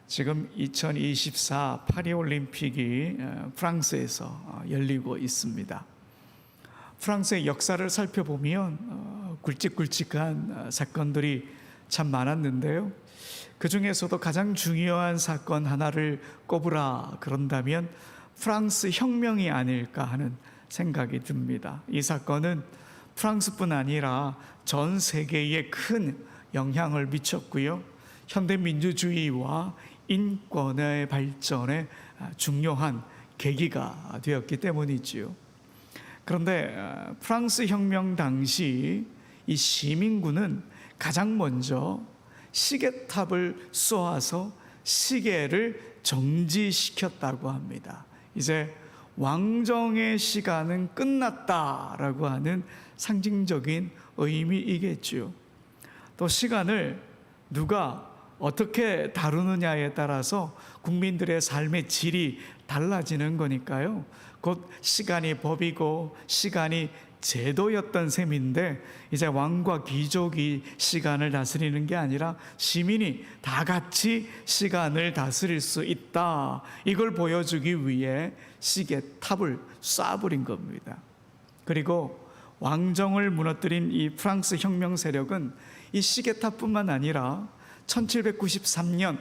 지금 2024 파리올림픽이 프랑스에서 열리고 있습니다. 프랑스의 역사를 살펴보면 굵직굵직한 사건들이 참 많았는데요. 그 중에서도 가장 중요한 사건 하나를 꼽으라 그런다면 프랑스 혁명이 아닐까 하는 생각이 듭니다. 이 사건은 프랑스뿐 아니라 전 세계에 큰 영향을 미쳤고요. 현대 민주주의와 인권의 발전에 중요한 계기가 되었기 때문이지요. 그런데 프랑스 혁명 당시 이 시민군은 가장 먼저 시계탑을 쏘아서 시계를 정지시켰다고 합니다. 이제 왕정의 시간은 끝났다라고 하는 상징적인 의미이겠죠. 또 시간을 누가 어떻게 다루느냐에 따라서 국민들의 삶의 질이 달라지는 거니까요. 곧 시간이 법이고 시간이 제도였던 셈인데 이제 왕과 귀족이 시간을 다스리는 게 아니라 시민이 다 같이 시간을 다스릴 수 있다. 이걸 보여주기 위해 시계탑을 쏴버린 겁니다. 그리고 왕정을 무너뜨린 이 프랑스 혁명 세력은 이 시계탑뿐만 아니라 1793년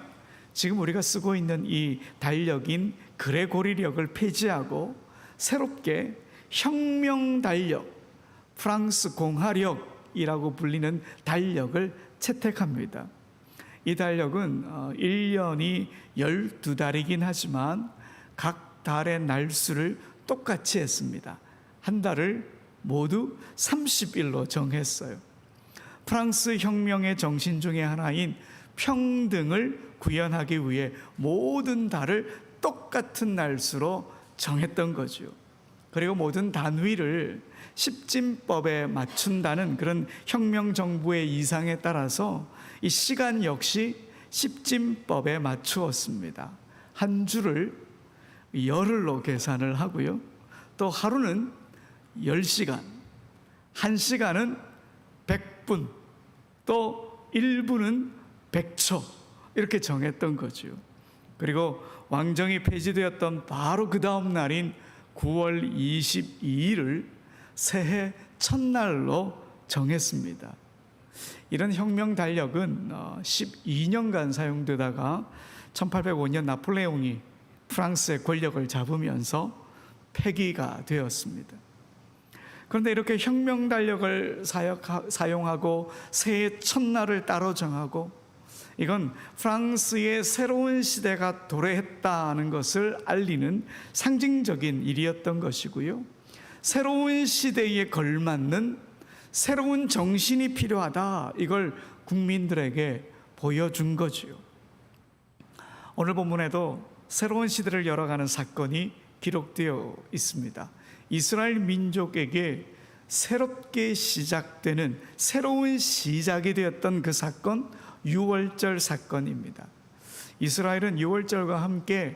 지금 우리가 쓰고 있는 이 달력인 그레고리력을 폐지하고 새롭게 혁명 달력, 프랑스 공화력이라고 불리는 달력을 채택합니다. 이 달력은 1년이 12달이긴 하지만 각 달의 날수를 똑같이 했습니다. 한 달을 모두 30일로 정했어요. 프랑스 혁명의 정신 중에 하나인 평등을 구현하기 위해 모든 달을 똑같은 날수로 정했던 거죠. 그리고 모든 단위를 십진법에 맞춘다는 그런 혁명 정부의 이상에 따라서 이 시간 역시 십진법에 맞추었습니다. 한 주를 열흘로 계산을 하고요. 또 하루는 10시간, 1시간은 100분, 또 1분은 100초 이렇게 정했던 거죠. 그리고 왕정이 폐지되었던 바로 그 다음 날인 9월 22일을 새해 첫날로 정했습니다. 이런 혁명 달력은 12년간 사용되다가 1805년 나폴레옹이 프랑스의 권력을 잡으면서 폐기가 되었습니다. 그런데 이렇게 혁명 달력을 사용하고 새해 첫날을 따로 정하고 이건 프랑스의 새로운 시대가 도래했다는 것을 알리는 상징적인 일이었던 것이고요. 새로운 시대에 걸맞는 새로운 정신이 필요하다. 이걸 국민들에게 보여준 거지요. 오늘 본문에도 새로운 시대를 열어가는 사건이 기록되어 있습니다. 이스라엘 민족에게 새롭게 시작되는 새로운 시작이 되었던 그 사건, 유월절 사건입니다. 이스라엘은 유월절과 함께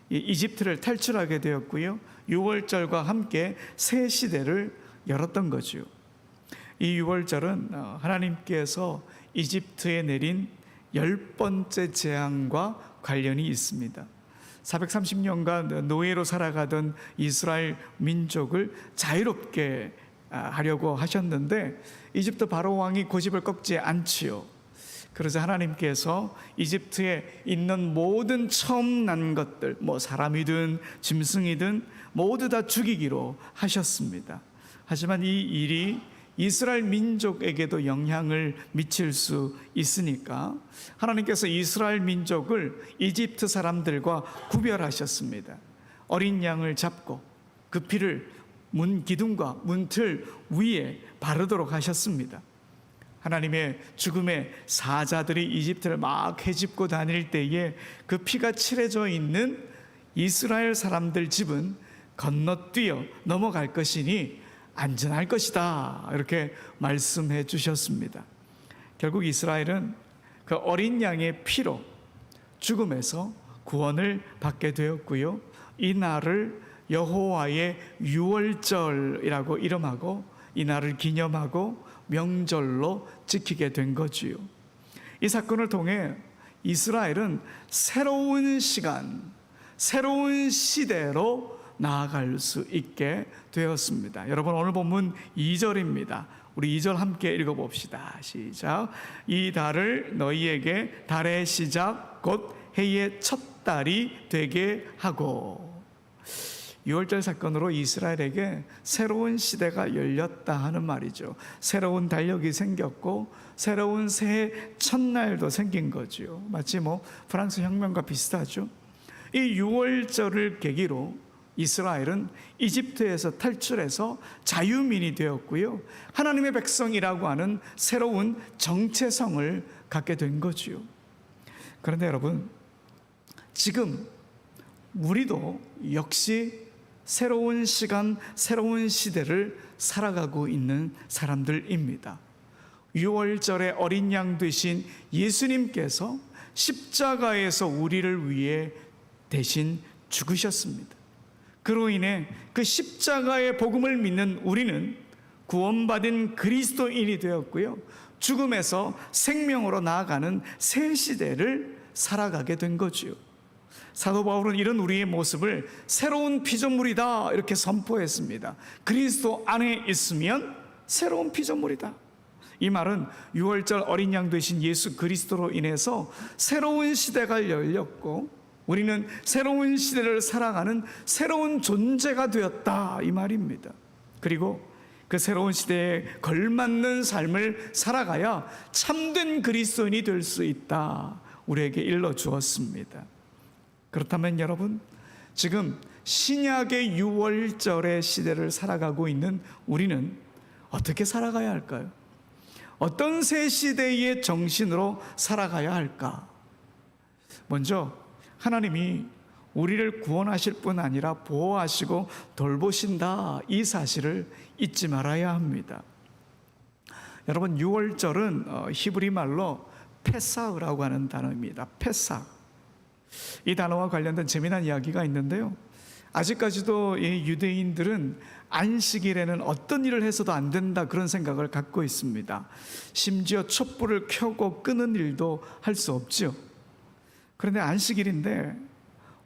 이집트를 탈출하게 되었고요. 유월절과 함께 새 시대를 열었던 거죠. 이 유월절은 하나님께서 이집트에 내린 10번째 재앙과 관련이 있습니다. 430년간 노예로 살아가던 이스라엘 민족을 자유롭게 하려고 하셨는데 이집트 바로 왕이 고집을 꺾지 않지요. 그래서 하나님께서 이집트에 있는 모든 처음 난 것들, 사람이든 짐승이든 모두 다 죽이기로 하셨습니다. 하지만 이 일이 이스라엘 민족에게도 영향을 미칠 수 있으니까 하나님께서 이스라엘 민족을 이집트 사람들과 구별하셨습니다. 어린 양을 잡고 그 피를 문 기둥과 문틀 위에 바르도록 하셨습니다. 하나님의 죽음의 사자들이 이집트를 막 헤집고 다닐 때에 그 피가 칠해져 있는 이스라엘 사람들 집은 건너뛰어 넘어갈 것이니 안전할 것이다. 이렇게 말씀해 주셨습니다. 결국 이스라엘은 그 어린 양의 피로 죽음에서 구원을 받게 되었고요. 이 날을 여호와의 유월절이라고 이름하고 이 날을 기념하고 명절로 지키게 된 거지요. 이 사건을 통해 이스라엘은 새로운 시간, 새로운 시대로 나아갈 수 있게 되었습니다. 여러분, 오늘 본문 2절입니다. 우리 2절 함께 읽어봅시다. 시작. 이 달을 너희에게 달의 시작 곧 해의 첫 달이 되게 하고. 6월절 사건으로 이스라엘에게 새로운 시대가 열렸다 하는 말이죠. 새로운 달력이 생겼고 새로운 새해 첫날도 생긴 거죠. 마치 프랑스 혁명과 비슷하죠. 이 6월절을 계기로 이스라엘은 이집트에서 탈출해서 자유민이 되었고요, 하나님의 백성이라고 하는 새로운 정체성을 갖게 된 거지요. 그런데 여러분, 지금 우리도 역시 새로운 시간, 새로운 시대를 살아가고 있는 사람들입니다. 6월절의 어린 양 되신 예수님께서 십자가에서 우리를 위해 대신 죽으셨습니다. 그로 인해 그 십자가의 복음을 믿는 우리는 구원받은 그리스도인이 되었고요, 죽음에서 생명으로 나아가는 새 시대를 살아가게 된 거지요. 사도 바울은 이런 우리의 모습을 새로운 피조물이다 이렇게 선포했습니다. 그리스도 안에 있으면 새로운 피조물이다. 이 말은 6월절 어린 양 되신 예수 그리스도로 인해서 새로운 시대가 열렸고 우리는 새로운 시대를 살아가는 새로운 존재가 되었다, 이 말입니다. 그리고 그 새로운 시대에 걸맞는 삶을 살아가야 참된 그리스도인이 될 수 있다, 우리에게 일러주었습니다. 그렇다면 여러분, 지금 신약의 6월절의 시대를 살아가고 있는 우리는 어떻게 살아가야 할까요? 어떤 새 시대의 정신으로 살아가야 할까? 먼저 하나님이 우리를 구원하실 뿐 아니라 보호하시고 돌보신다, 이 사실을 잊지 말아야 합니다. 여러분, 6월절은 히브리 말로 페사흐라고 하는 단어입니다. 페사흐. 이 단어와 관련된 재미난 이야기가 있는데요, 아직까지도 이 유대인들은 안식일에는 어떤 일을 해서도 안 된다, 그런 생각을 갖고 있습니다. 심지어 촛불을 켜고 끄는 일도 할 수 없죠. 그런데 안식일인데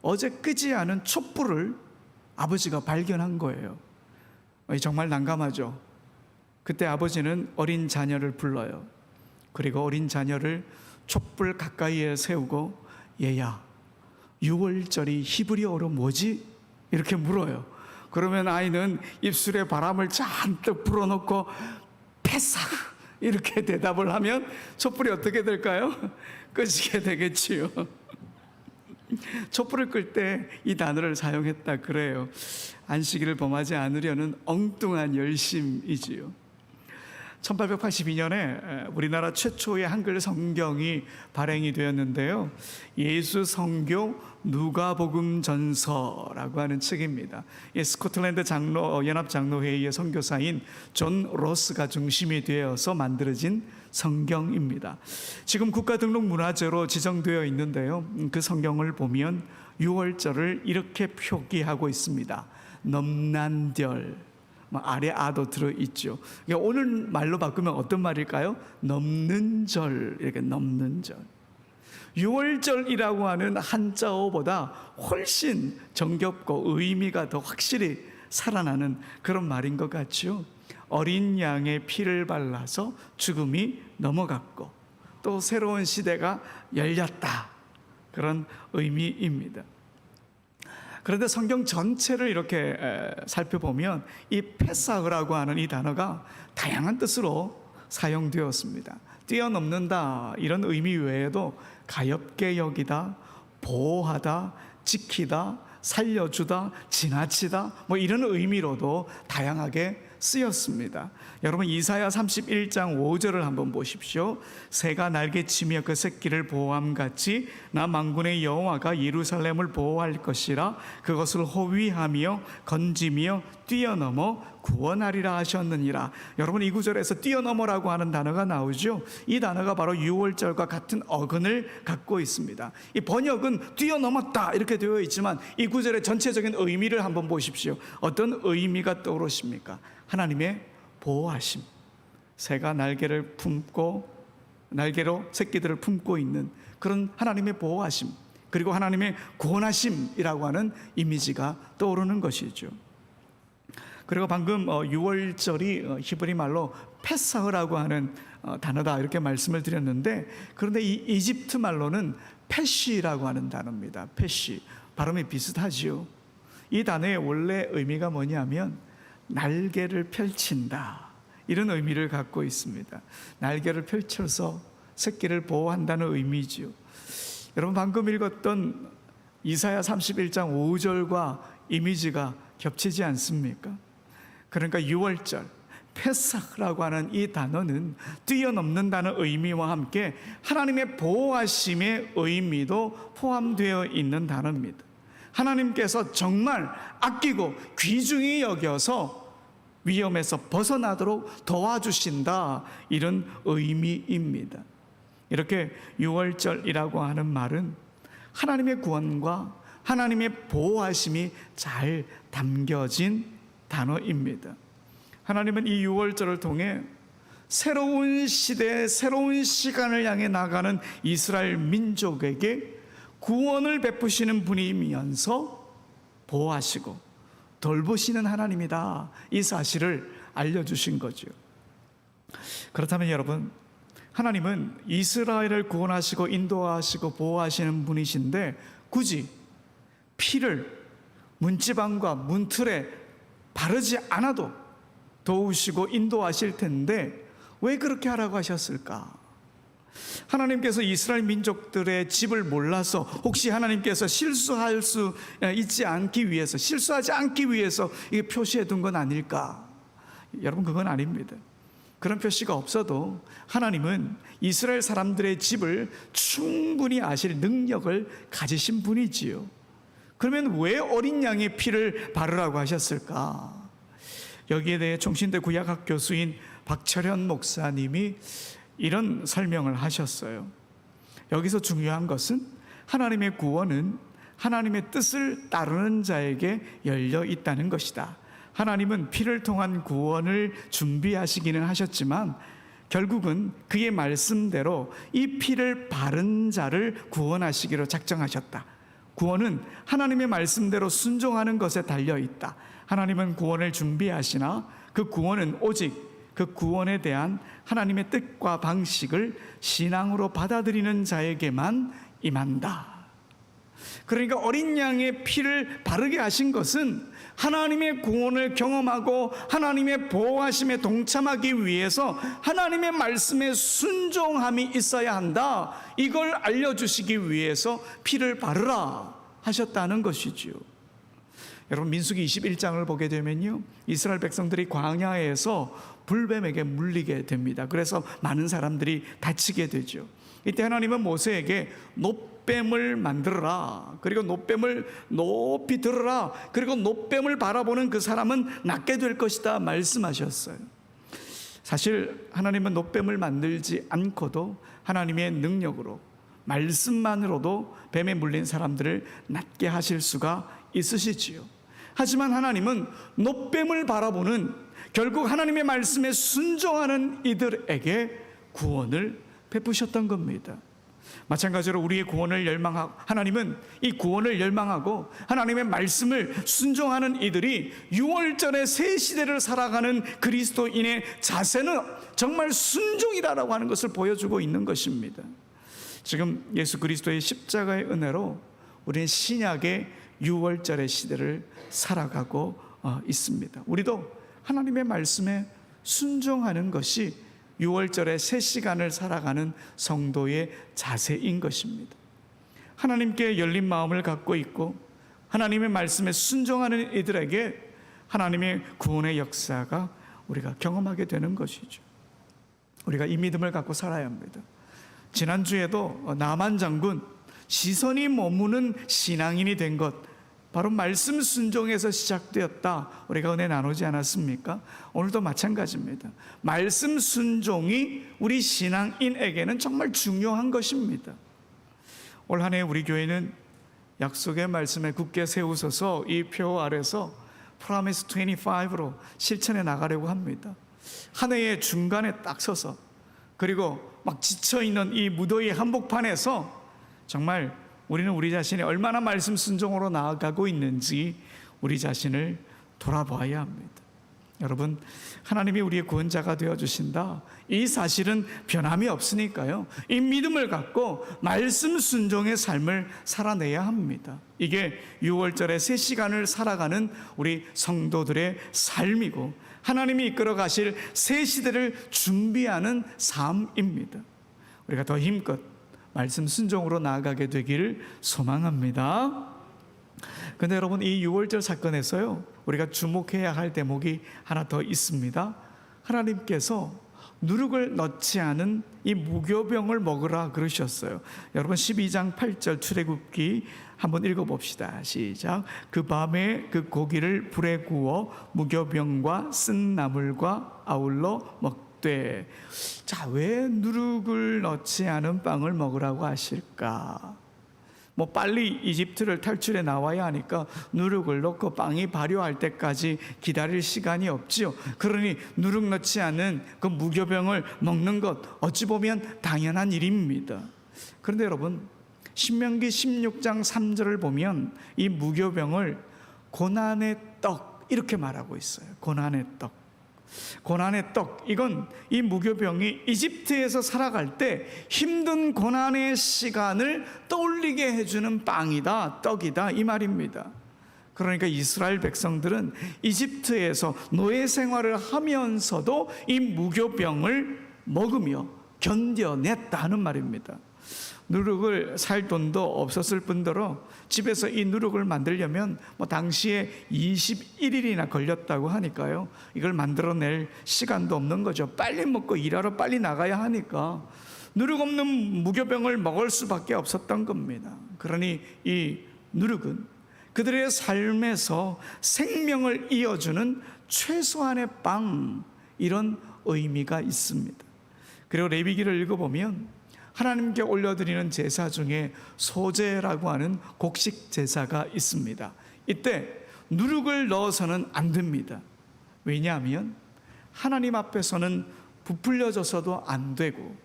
어제 끄지 않은 촛불을 아버지가 발견한 거예요. 정말 난감하죠. 그때 아버지는 어린 자녀를 불러요. 그리고 어린 자녀를 촛불 가까이에 세우고, 얘야, 6월절이 히브리어로 뭐지? 이렇게 물어요. 그러면 아이는 입술에 바람을 잔뜩 불어넣고 페사흐 이렇게 대답을 하면 촛불이 어떻게 될까요? 꺼지게 되겠지요. 촛불을 끌 때 이 단어를 사용했다 그래요. 안식일을 범하지 않으려는 엉뚱한 열심이지요. 1882년에 우리나라 최초의 한글 성경이 발행이 되었는데요, 예수 성교 누가복음 전서라고 하는 책입니다. 스코틀랜드 연합 장로회의의 선교사인 존 로스가 중심이 되어서 만들어진 성경입니다. 지금 국가등록 문화재로 지정되어 있는데요, 그 성경을 보면 6월절을 이렇게 표기하고 있습니다. 넘난절, 아래 아도 들어있죠. 오늘 말로 바꾸면 어떤 말일까요? 넘는 절, 이렇게 넘는 절. 6월절이라고 하는 한자어보다 훨씬 정겹고 의미가 더 확실히 살아나는 그런 말인 것 같죠. 어린 양의 피를 발라서 죽음이 넘어갔고 또 새로운 시대가 열렸다, 그런 의미입니다. 그런데 성경 전체를 이렇게 살펴보면 이 페사흐라고 하는 이 단어가 다양한 뜻으로 사용되었습니다. 뛰어넘는다, 이런 의미 외에도 가엾게 여기다, 보호하다, 지키다, 살려주다, 지나치다, 이런 의미로도 다양하게 쓰였습니다. 여러분, 이사야 31장 5절을 한번 보십시오. 새가 날개치며 그 새끼를 보호함같이 나 만군의 여호와가 예루살렘을 보호할 것이라. 그것을 호위하며 건지며 뛰어넘어 구원하리라 하셨느니라. 여러분, 이 구절에서 뛰어넘어라고 하는 단어가 나오죠. 이 단어가 바로 6월절과 같은 어근을 갖고 있습니다. 이 번역은 뛰어넘었다 이렇게 되어 있지만 이 구절의 전체적인 의미를 한번 보십시오. 어떤 의미가 떠오르십니까? 하나님의 보호하심. 새가 날개로 새끼들을 품고 있는 그런 하나님의 보호하심, 그리고 하나님의 구원하심이라고 하는 이미지가 떠오르는 것이죠. 그리고 방금 6월절이 히브리 말로 페사흐라고 하는 단어다 이렇게 말씀을 드렸는데, 그런데 이 이집트 말로는 페시라고 하는 단어입니다. 페시, 발음이 비슷하지요. 이 단어의 원래 의미가 뭐냐면 날개를 펼친다, 이런 의미를 갖고 있습니다. 날개를 펼쳐서 새끼를 보호한다는 의미지요. 여러분, 방금 읽었던 이사야 31장 5절과 이미지가 겹치지 않습니까? 그러니까 6월절 페사흐라고 하는 이 단어는 뛰어넘는다는 의미와 함께 하나님의 보호하심의 의미도 포함되어 있는 단어입니다. 하나님께서 정말 아끼고 귀중히 여겨서 위험에서 벗어나도록 도와주신다, 이런 의미입니다. 이렇게 6월절이라고 하는 말은 하나님의 구원과 하나님의 보호하심이 잘 담겨진 단어입니다. 하나님은 이 6월절을 통해 새로운 시대, 새로운 시간을 향해 나가는 이스라엘 민족에게 구원을 베푸시는 분이면서 보호하시고 돌보시는 하나님이다, 이 사실을 알려주신 거죠. 그렇다면 여러분, 하나님은 이스라엘을 구원하시고 인도하시고 보호하시는 분이신데 굳이 피를 문지방과 문틀에 바르지 않아도 도우시고 인도하실 텐데 왜 그렇게 하라고 하셨을까? 하나님께서 이스라엘 민족들의 집을 몰라서 혹시 하나님께서 실수할 수 있지 않기 위해서, 실수하지 않기 위해서 이게 표시해 둔 건 아닐까? 여러분, 그건 아닙니다. 그런 표시가 없어도 하나님은 이스라엘 사람들의 집을 충분히 아실 능력을 가지신 분이지요. 그러면 왜 어린 양의 피를 바르라고 하셨을까? 여기에 대해 총신대 구약학 교수인 박철현 목사님이 이런 설명을 하셨어요. 여기서 중요한 것은 하나님의 구원은 하나님의 뜻을 따르는 자에게 열려 있다는 것이다. 하나님은 피를 통한 구원을 준비하시기는 하셨지만 결국은 그의 말씀대로 이 피를 바른 자를 구원하시기로 작정하셨다. 구원은 하나님의 말씀대로 순종하는 것에 달려 있다. 하나님은 구원을 준비하시나 그 구원은 오직 그 구원에 대한 하나님의 뜻과 방식을 신앙으로 받아들이는 자에게만 임한다. 그러니까 어린 양의 피를 바르게 하신 것은 하나님의 구원을 경험하고 하나님의 보호하심에 동참하기 위해서 하나님의 말씀에 순종함이 있어야 한다, 이걸 알려주시기 위해서 피를 바르라 하셨다는 것이지요. 여러분, 민수기 21장을 보게 되면요, 이스라엘 백성들이 광야에서 불뱀에게 물리게 됩니다. 그래서 많은 사람들이 다치게 되죠. 이때 하나님은 모세에게 놋뱀을 만들어라, 그리고 놋뱀을 높이 들어라, 그리고 놋뱀을 바라보는 그 사람은 낫게 될 것이다 말씀하셨어요. 사실 하나님은 놋뱀을 만들지 않고도 하나님의 능력으로, 말씀만으로도 뱀에 물린 사람들을 낫게 하실 수가 있으시지요. 하지만 하나님은 놋뱀을 바라보는, 결국 하나님의 말씀에 순종하는 이들에게 구원을 베푸셨던 겁니다. 마찬가지로 우리의 구원을 열망하고, 하나님은 이 구원을 열망하고 하나님의 말씀을 순종하는 이들이 6월절의 새 시대를 살아가는 그리스도인의 자세는 정말 순종이다라고 하는 것을 보여주고 있는 것입니다. 지금 예수 그리스도의 십자가의 은혜로 우리는 신약의 6월절의 시대를 살아가고 있습니다. 우리도 하나님의 말씀에 순종하는 것이 6월절의 새 시간을 살아가는 성도의 자세인 것입니다. 하나님께 열린 마음을 갖고 있고 하나님의 말씀에 순종하는 이들에게 하나님의 구원의 역사가 우리가 경험하게 되는 것이죠. 우리가 이 믿음을 갖고 살아야 합니다. 지난주에도 나만 장군, 시선이 머무는 신앙인이 된 것, 바로 말씀 순종에서 시작되었다, 우리가 은혜 나누지 않았습니까? 오늘도 마찬가지입니다. 말씀 순종이 우리 신앙인에게는 정말 중요한 것입니다. 올 한 해 우리 교회는 약속의 말씀에 굳게 세우소서 이 표 아래서 Promise 25로 실천해 나가려고 합니다. 한 해의 중간에 딱 서서, 그리고 막 지쳐있는 이 무더위 한복판에서 정말 우리는 우리 자신이 얼마나 말씀 순종으로 나아가고 있는지 우리 자신을 돌아봐야 합니다. 여러분, 하나님이 우리의 구원자가 되어주신다, 이 사실은 변함이 없으니까요, 이 믿음을 갖고 말씀 순종의 삶을 살아내야 합니다. 이게 6월절의 새 시간을 살아가는 우리 성도들의 삶이고 하나님이 이끌어 가실 새 시대를 준비하는 삶입니다. 우리가 더 힘껏 말씀 순종으로 나아가게 되기를 소망합니다. 근데 여러분, 이 6월절 사건에서요, 우리가 주목해야 할 대목이 하나 더 있습니다. 하나님께서 누룩을 넣지 않은 이 무교병을 먹으라 그러셨어요. 여러분, 12장 8절 출애굽기 한번 읽어봅시다. 시작. 그 밤에 그 고기를 불에 구워 무교병과 쓴 나물과 아울러 먹되. 자, 왜 누룩을 넣지 않은 빵을 먹으라고 하실까? 빨리 이집트를 탈출해 나와야 하니까 누룩을 넣고 빵이 발효할 때까지 기다릴 시간이 없지요. 그러니 누룩 넣지 않은 그 무교병을 먹는 것, 어찌 보면 당연한 일입니다. 그런데 여러분, 신명기 16장 3절을 보면 이 무교병을 고난의 떡, 이렇게 말하고 있어요. 고난의 떡. 고난의 떡, 이건 이 무교병이 이집트에서 살아갈 때 힘든 고난의 시간을 떠올리게 해주는 빵이다, 떡이다, 이 말입니다. 그러니까 이스라엘 백성들은 이집트에서 노예 생활을 하면서도 이 무교병을 먹으며 견뎌냈다 하는 말입니다. 누룩을 살 돈도 없었을 뿐더러 집에서 이 누룩을 만들려면 당시에 21일이나 걸렸다고 하니까요, 이걸 만들어낼 시간도 없는 거죠. 빨리 먹고 일하러 빨리 나가야 하니까 누룩 없는 무교병을 먹을 수밖에 없었던 겁니다. 그러니 이 누룩은 그들의 삶에서 생명을 이어주는 최소한의 빵, 이런 의미가 있습니다. 그리고 레위기를 읽어보면 하나님께 올려드리는 제사 중에 소제라고 하는 곡식 제사가 있습니다. 이때 누룩을 넣어서는 안 됩니다. 왜냐하면 하나님 앞에서는 부풀려져서도 안 되고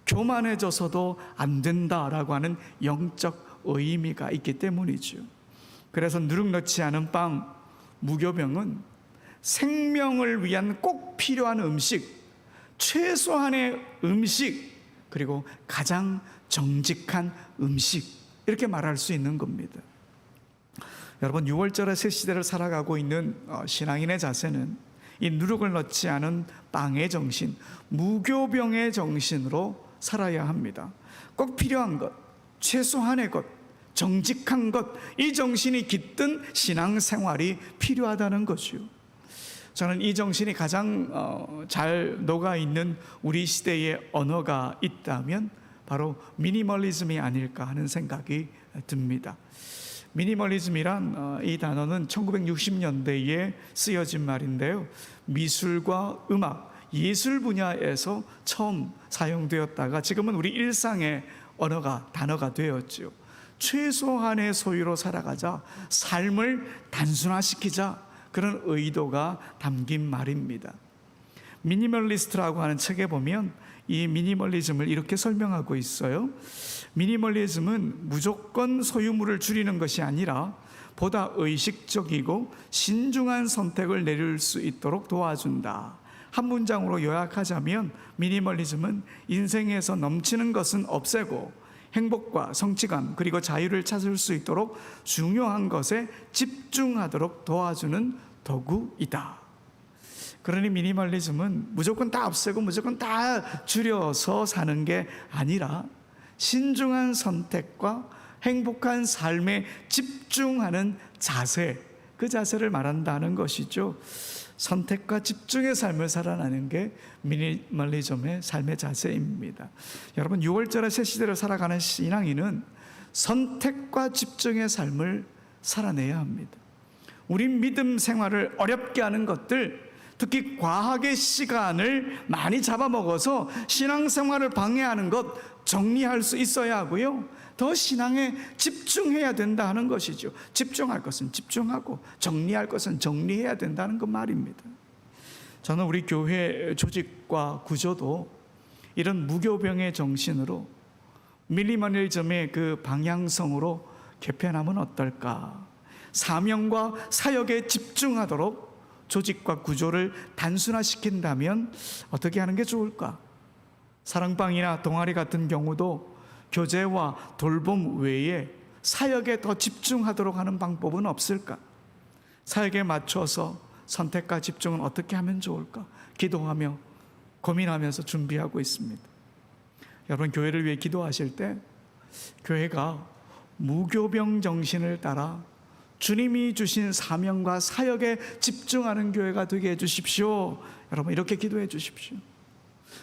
교만해져서도 안 된다라고 하는 영적 의미가 있기 때문이죠. 그래서 누룩 넣지 않은 빵, 무교병은 생명을 위한 꼭 필요한 음식, 최소한의 음식, 그리고 가장 정직한 음식, 이렇게 말할 수 있는 겁니다. 여러분, 6월절의 새 시대를 살아가고 있는 신앙인의 자세는 이 누룩을 넣지 않은 빵의 정신, 무교병의 정신으로 살아야 합니다. 꼭 필요한 것, 최소한의 것, 정직한 것, 이 정신이 깃든 신앙생활이 필요하다는 거죠. 저는 이 정신이 가장 잘 녹아있는 우리 시대의 언어가 있다면 바로 미니멀리즘이 아닐까 하는 생각이 듭니다. 미니멀리즘이란 이 단어는 1960년대에 쓰여진 말인데요, 미술과 음악, 예술 분야에서 처음 사용되었다가 지금은 우리 일상의 단어가 되었죠. 최소한의 소유로 살아가자, 삶을 단순화시키자, 그런 의도가 담긴 말입니다. 미니멀리스트라고 하는 책에 보면 이 미니멀리즘을 이렇게 설명하고 있어요. 미니멀리즘은 무조건 소유물을 줄이는 것이 아니라 보다 의식적이고 신중한 선택을 내릴 수 있도록 도와준다. 한 문장으로 요약하자면 미니멀리즘은 인생에서 넘치는 것은 없애고 행복과 성취감 그리고 자유를 찾을 수 있도록 중요한 것에 집중하도록 도와주는 도구이다. 그러니 미니멀리즘은 무조건 다 없애고 무조건 다 줄여서 사는 게 아니라 신중한 선택과 행복한 삶에 집중하는 자세, 그 자세를 말한다는 것이죠. 선택과 집중의 삶을 살아가는 게 미니멀리즘의 삶의 자세입니다. 여러분, 6월절의 새 시대를 살아가는 신앙인은 선택과 집중의 삶을 살아내야 합니다. 우리 믿음 생활을 어렵게 하는 것들, 특히 과학의 시간을 많이 잡아먹어서 신앙생활을 방해하는 것 정리할 수 있어야 하고요, 더 신앙에 집중해야 된다 하는 것이죠. 집중할 것은 집중하고 정리할 것은 정리해야 된다는 그 말입니다. 저는 우리 교회 조직과 구조도 이런 무교병의 정신으로 밀리머니즘의 그 방향성으로 개편하면 어떨까? 사명과 사역에 집중하도록 조직과 구조를 단순화시킨다면 어떻게 하는 게 좋을까? 사랑방이나 동아리 같은 경우도 교제와 돌봄 외에 사역에 더 집중하도록 하는 방법은 없을까? 사역에 맞춰서 선택과 집중은 어떻게 하면 좋을까? 기도하며 고민하면서 준비하고 있습니다. 여러분, 교회를 위해 기도하실 때 교회가 무교병 정신을 따라 주님이 주신 사명과 사역에 집중하는 교회가 되게 해주십시오. 여러분, 이렇게 기도해 주십시오.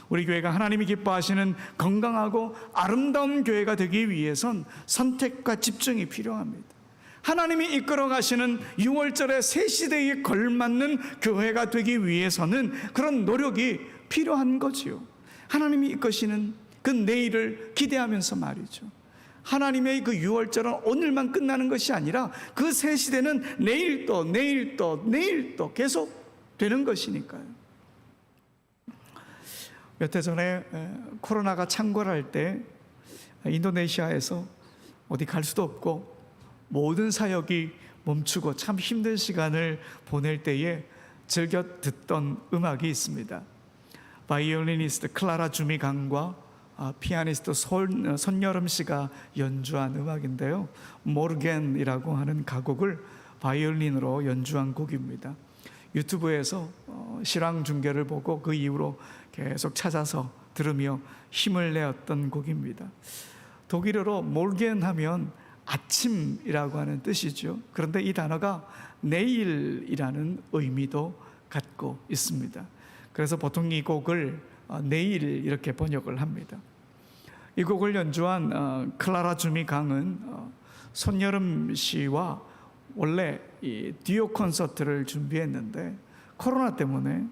우리 교회가 하나님이 기뻐하시는 건강하고 아름다운 교회가 되기 위해선 선택과 집중이 필요합니다. 하나님이 이끌어 가시는 6월절의 새 시대에 걸맞는 교회가 되기 위해서는 그런 노력이 필요한 거지요. 하나님이 이끄시는 그 내일을 기대하면서 말이죠. 하나님의 그 6월절은 오늘만 끝나는 것이 아니라 그 새 시대는 내일 또 내일 또 내일 또 계속 되는 것이니까요. 몇 해 전에 코로나가 창궐할 때 인도네시아에서 어디 갈 수도 없고 모든 사역이 멈추고 참 힘든 시간을 보낼 때에 즐겨 듣던 음악이 있습니다. 바이올리니스트 클라라 주미강과 피아니스트 손여름 씨가 연주한 음악인데요. 모르겐이라고 하는 가곡을 바이올린으로 연주한 곡입니다. 유튜브에서 실황 중계를 보고 그 이후로 계속 찾아서 들으며 힘을 내었던 곡입니다. 독일어로 모르겐 하면 아침이라고 하는 뜻이죠. 그런데 이 단어가 내일이라는 의미도 갖고 있습니다. 그래서 보통 이 곡을 내일 이렇게 번역을 합니다. 이 곡을 연주한 클라라 주미 강은 손여름 씨와 원래 이 듀오 콘서트를 준비했는데 코로나 때문에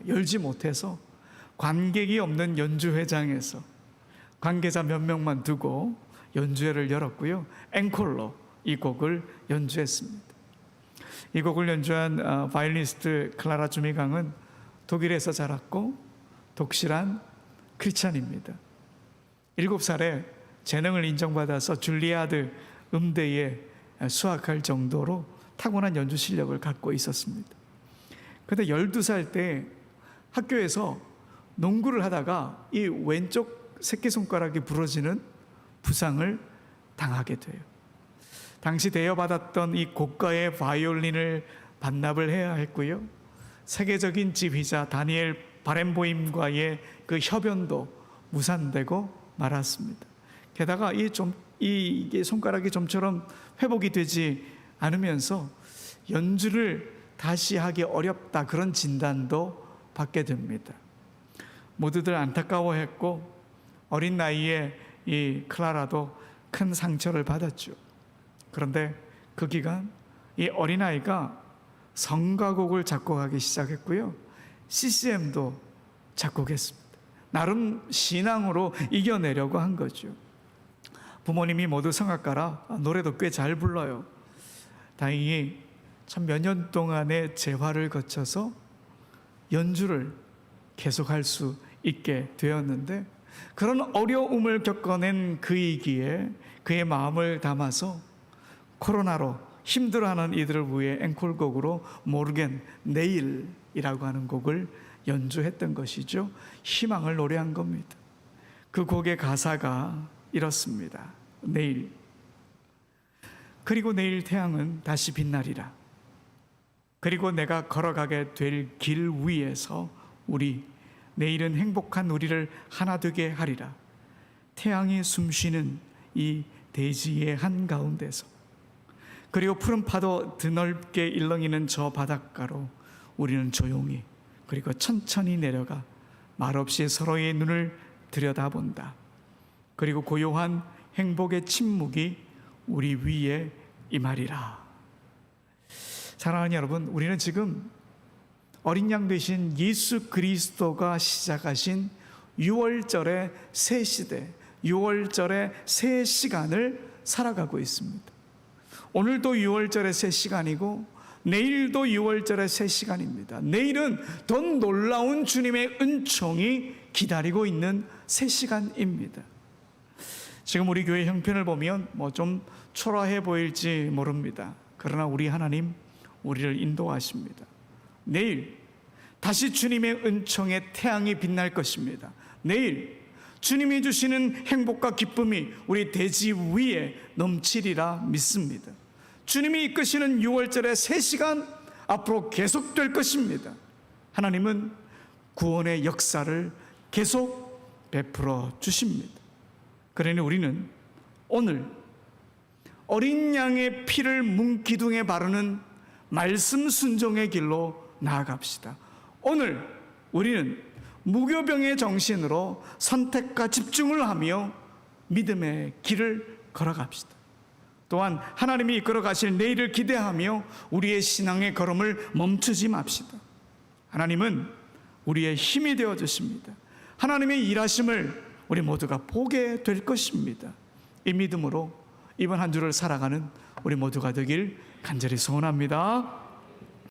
열지 못해서 관객이 없는 연주회장에서 관계자 몇 명만 두고 연주회를 열었고요. 앵콜로 이 곡을 연주했습니다. 이 곡을 연주한 바이올리니스트 클라라 주미강은 독일에서 자랐고 독실한 크리스찬입니다. 7살에 재능을 인정받아서 줄리아드 음대에 수학할 정도로 타고난 연주 실력을 갖고 있었습니다. 그런데 12살 때 학교에서 농구를 하다가 이 왼쪽 새끼손가락이 부러지는 부상을 당하게 돼요. 당시 대여받았던 이 고가의 바이올린을 반납을 해야 했고요. 세계적인 지휘자 다니엘 바렌보임과의 그 협연도 무산되고 말았습니다. 게다가 이게 손가락이 좀처럼 회복이 되지 않으면서 연주를 다시 하기 어렵다, 그런 진단도 받게 됩니다. 모두들 안타까워했고 어린 나이에 이 클라라도 큰 상처를 받았죠. 그런데 그 기간 이 어린아이가 성가곡을 작곡하기 시작했고요. CCM도 작곡했습니다. 나름 신앙으로 이겨내려고 한 거죠. 부모님이 모두 성악가라 노래도 꽤 잘 불러요. 다행히 참 몇 년 동안의 재활을 거쳐서 연주를 계속할 수 있게 되었는데, 그런 어려움을 겪어낸 그이기에 그의 마음을 담아서 코로나로 힘들어하는 이들을 위해 앵콜곡으로 모르겐 내일이라고 하는 곡을 연주했던 것이죠. 희망을 노래한 겁니다. 그 곡의 가사가 이렇습니다. 내일, 그리고 내일 태양은 다시 빛나리라. 그리고 내가 걸어가게 될 길 위에서 내일은 행복한 우리를 하나 되게 하리라. 태양이 숨쉬는 이 대지의 한가운데서, 그리고 푸른 파도 드넓게 일렁이는 저 바닷가로 우리는 조용히 그리고 천천히 내려가 말없이 서로의 눈을 들여다본다. 그리고 고요한 행복의 침묵이 우리 위에 임하리라. 사랑하는 여러분, 우리는 지금 어린 양 되신 예수 그리스도가 시작하신 6월절의 새 시대, 6월절의 새 시간을 살아가고 있습니다. 오늘도 6월절의 새 시간이고 내일도 6월절의 새 시간입니다. 내일은 더 놀라운 주님의 은총이 기다리고 있는 새 시간입니다. 지금 우리 교회 형편을 보면 좀 초라해 보일지 모릅니다. 그러나 우리 하나님 우리를 인도하십니다. 내일 다시 주님의 은총의 태양이 빛날 것입니다. 내일 주님이 주시는 행복과 기쁨이 우리 대지 위에 넘치리라 믿습니다. 주님이 이끄시는 6월절의 3시간 앞으로 계속될 것입니다. 하나님은 구원의 역사를 계속 베풀어 주십니다. 그러니 우리는 오늘 어린 양의 피를 문기둥에 바르는 말씀 순종의 길로 나아갑시다. 오늘 우리는 무교병의 정신으로 선택과 집중을 하며 믿음의 길을 걸어갑시다. 또한 하나님이 이끌어 가실 내일을 기대하며 우리의 신앙의 걸음을 멈추지 맙시다. 하나님은 우리의 힘이 되어 주십니다. 하나님의 일하심을 우리 모두가 보게 될 것입니다. 이 믿음으로 이번 한 주를 살아가는 우리 모두가 되길 간절히 소원합니다.